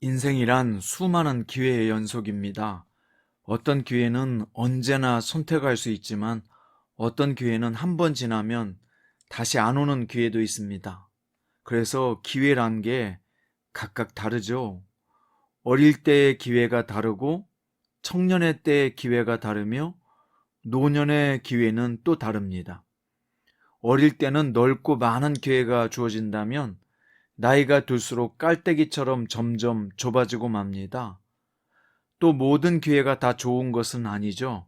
인생이란 수많은 기회의 연속입니다. 어떤 기회는 언제나 선택할 수 있지만 어떤 기회는 한 번 지나면 다시 안 오는 기회도 있습니다. 그래서 기회란 게 각각 다르죠. 어릴 때의 기회가 다르고 청년의 때의 기회가 다르며 노년의 기회는 또 다릅니다. 어릴 때는 넓고 많은 기회가 주어진다면 나이가 들수록 깔때기처럼 점점 좁아지고 맙니다. 또 모든 기회가 다 좋은 것은 아니죠.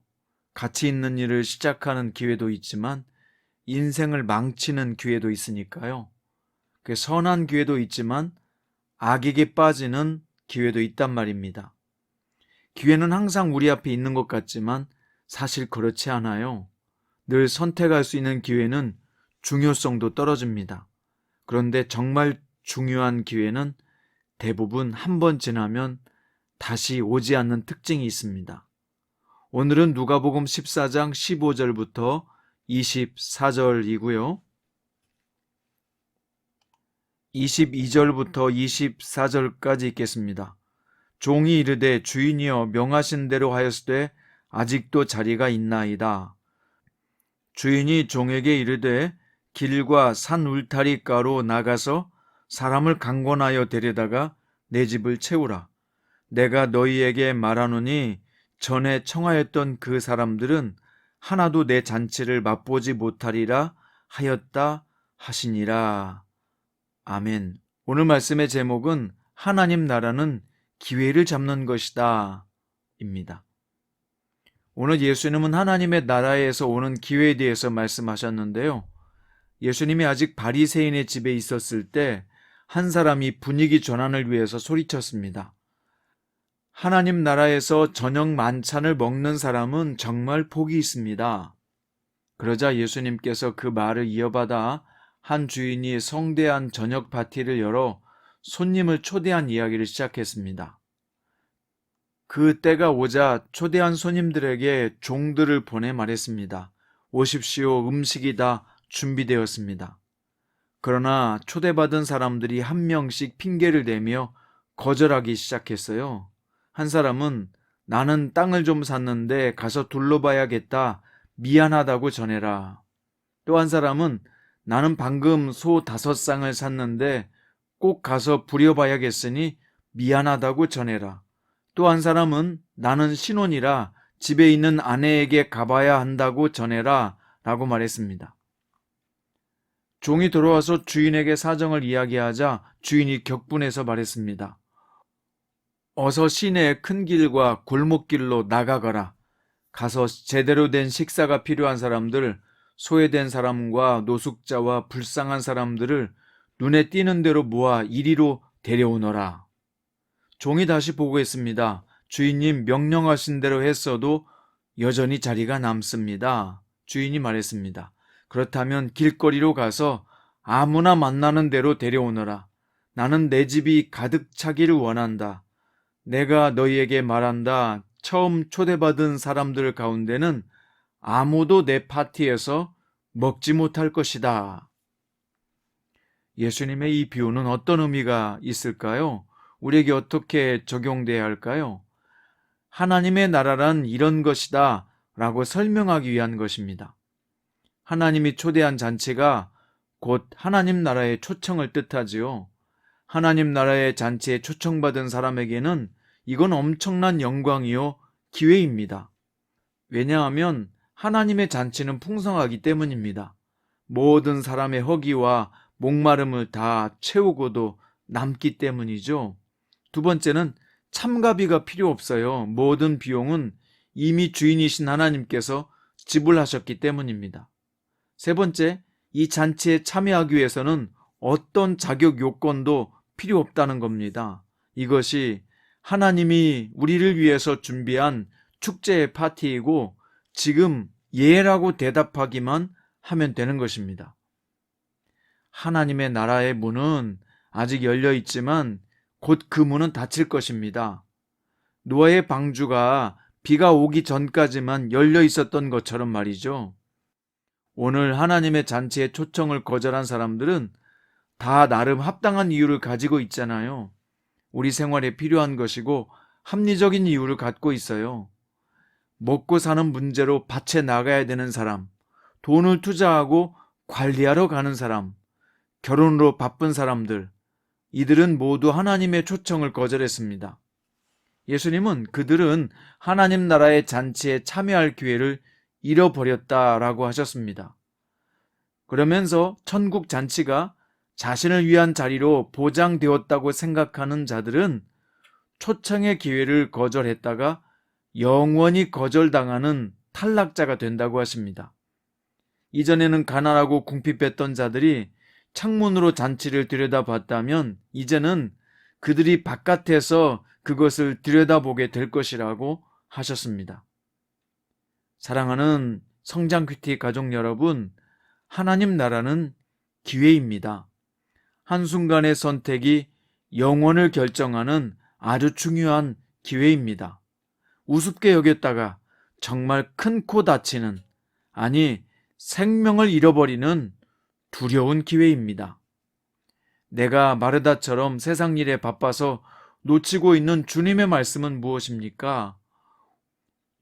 가치 있는 일을 시작하는 기회도 있지만 인생을 망치는 기회도 있으니까요. 선한 기회도 있지만 악에게 빠지는 기회도 있단 말입니다. 기회는 항상 우리 앞에 있는 것 같지만 사실 그렇지 않아요. 늘 선택할 수 있는 기회는 중요성도 떨어집니다. 그런데 정말 중요한 기회는 대부분 한 번 지나면 다시 오지 않는 특징이 있습니다. 오늘은 누가복음 14장 15절부터 24절이고요. 22절부터 24절까지 읽겠습니다. 종이 이르되 주인이여 명하신 대로 하였으되 아직도 자리가 있나이다. 주인이 종에게 이르되 길과 산 울타리가로 나가서 사람을 강권하여 데려다가 내 집을 채우라. 내가 너희에게 말하노니 전에 청하였던 그 사람들은 하나도 내 잔치를 맛보지 못하리라 하였다 하시니라. 아멘. 오늘 말씀의 제목은 하나님 나라는 기회를 잡는 것이다 입니다. 오늘 예수님은 하나님의 나라에서 오는 기회에 대해서 말씀하셨는데요. 예수님이 아직 바리새인의 집에 있었을 때 한 사람이 분위기 전환을 위해서 소리쳤습니다. 하나님 나라에서 저녁 만찬을 먹는 사람은 정말 복이 있습니다. 그러자 예수님께서 그 말을 이어받아 한 주인이 성대한 저녁 파티를 열어 손님을 초대한 이야기를 시작했습니다. 그 때가 오자 초대한 손님들에게 종들을 보내 말했습니다. 오십시오, 음식이 다 준비되었습니다. 그러나 초대받은 사람들이 한 명씩 핑계를 대며 거절하기 시작했어요. 한 사람은 나는 땅을 좀 샀는데 가서 둘러봐야겠다. 미안하다고 전해라. 또 한 사람은 나는 방금 소 5쌍을 샀는데 꼭 가서 부려봐야겠으니 미안하다고 전해라. 또 한 사람은 나는 신혼이라 집에 있는 아내에게 가봐야 한다고 전해라 라고 말했습니다. 종이 돌아와서 주인에게 사정을 이야기하자 주인이 격분해서 말했습니다. 어서 시내의 큰 길과 골목길로 나가거라. 가서 제대로 된 식사가 필요한 사람들, 소외된 사람과 노숙자와 불쌍한 사람들을 눈에 띄는 대로 모아 이리로 데려오너라. 종이 다시 보고했습니다. 주인님 명령하신 대로 했어도 여전히 자리가 남습니다. 주인이 말했습니다. 그렇다면 길거리로 가서 아무나 만나는 대로 데려오너라. 나는 내 집이 가득 차기를 원한다. 내가 너희에게 말한다. 처음 초대받은 사람들 가운데는 아무도 내 파티에서 먹지 못할 것이다. 예수님의 이 비유는 어떤 의미가 있을까요? 우리에게 어떻게 적용돼야 할까요? 하나님의 나라란 이런 것이다 라고 설명하기 위한 것입니다. 하나님이 초대한 잔치가 곧 하나님 나라의 초청을 뜻하지요. 하나님 나라의 잔치에 초청받은 사람에게는 이건 엄청난 영광이요 기회입니다. 왜냐하면 하나님의 잔치는 풍성하기 때문입니다. 모든 사람의 허기와 목마름을 다 채우고도 남기 때문이죠. 두 번째는 참가비가 필요 없어요. 모든 비용은 이미 주인이신 하나님께서 지불하셨기 때문입니다. 세 번째, 이 잔치에 참여하기 위해서는 어떤 자격 요건도 필요 없다는 겁니다. 이것이 하나님이 우리를 위해서 준비한 축제의 파티이고 지금 예라고 대답하기만 하면 되는 것입니다. 하나님의 나라의 문은 아직 열려 있지만 곧 그 문은 닫힐 것입니다. 노아의 방주가 비가 오기 전까지만 열려 있었던 것처럼 말이죠. 오늘 하나님의 잔치에 초청을 거절한 사람들은 다 나름 합당한 이유를 가지고 있잖아요. 우리 생활에 필요한 것이고 합리적인 이유를 갖고 있어요. 먹고 사는 문제로 밭에 나가야 되는 사람, 돈을 투자하고 관리하러 가는 사람, 결혼으로 바쁜 사람들, 이들은 모두 하나님의 초청을 거절했습니다. 예수님은 그들은 하나님 나라의 잔치에 참여할 기회를 잃어버렸다라고 하셨습니다. 그러면서 천국 잔치가 자신을 위한 자리로 보장되었다고 생각하는 자들은 초청의 기회를 거절했다가 영원히 거절당하는 탈락자가 된다고 하십니다. 이전에는 가난하고 궁핍했던 자들이 창문으로 잔치를 들여다봤다면 이제는 그들이 바깥에서 그것을 들여다보게 될 것이라고 하셨습니다. 사랑하는 성장 큐티 가족 여러분, 하나님 나라는 기회입니다. 한순간의 선택이 영원을 결정하는 아주 중요한 기회입니다. 우습게 여겼다가 정말 큰 코 다치는, 아니 생명을 잃어버리는 두려운 기회입니다. 내가 마르다처럼 세상 일에 바빠서 놓치고 있는 주님의 말씀은 무엇입니까?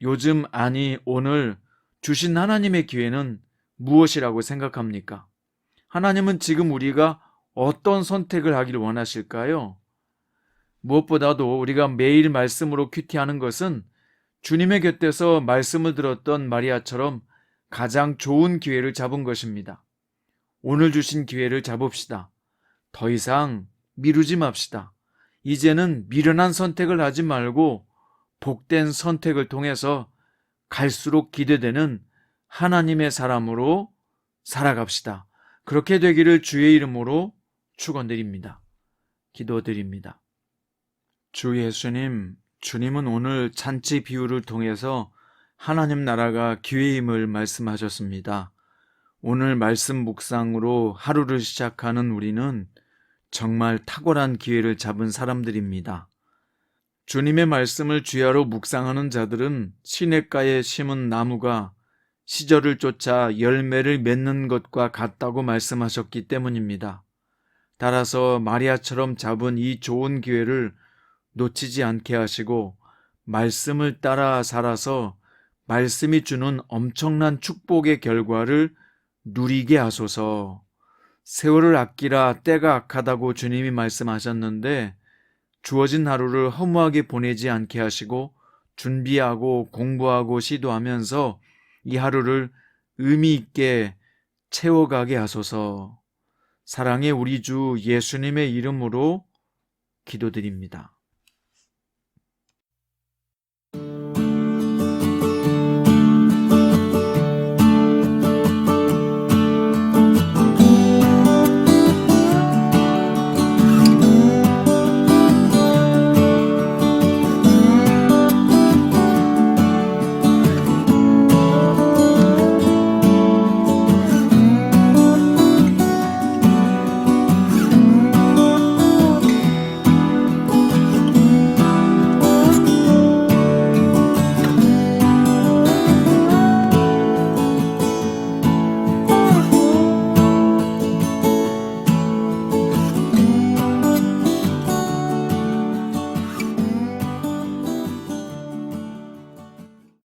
요즘, 아니 오늘 주신 하나님의 기회는 무엇이라고 생각합니까? 하나님은 지금 우리가 어떤 선택을 하기를 원하실까요? 무엇보다도 우리가 매일 말씀으로 큐티하는 것은 주님의 곁에서 말씀을 들었던 마리아처럼 가장 좋은 기회를 잡은 것입니다. 오늘 주신 기회를 잡읍시다. 더 이상 미루지 맙시다. 이제는 미련한 선택을 하지 말고 복된 선택을 통해서 갈수록 기대되는 하나님의 사람으로 살아갑시다. 그렇게 되기를 주의 이름으로 축원드립니다. 기도드립니다. 주 예수님, 주님은 오늘 잔치 비유를 통해서 하나님 나라가 기회임을 말씀하셨습니다. 오늘 말씀 묵상으로 하루를 시작하는 우리는 정말 탁월한 기회를 잡은 사람들입니다. 주님의 말씀을 주야로 묵상하는 자들은 시냇가에 심은 나무가 시절을 쫓아 열매를 맺는 것과 같다고 말씀하셨기 때문입니다. 따라서 마리아처럼 잡은 이 좋은 기회를 놓치지 않게 하시고 말씀을 따라 살아서 말씀이 주는 엄청난 축복의 결과를 누리게 하소서. 세월을 아끼라 때가 악하다고 주님이 말씀하셨는데 주어진 하루를 허무하게 보내지 않게 하시고 준비하고 공부하고 시도하면서 이 하루를 의미 있게 채워가게 하소서. 사랑의 우리 주 예수님의 이름으로 기도드립니다.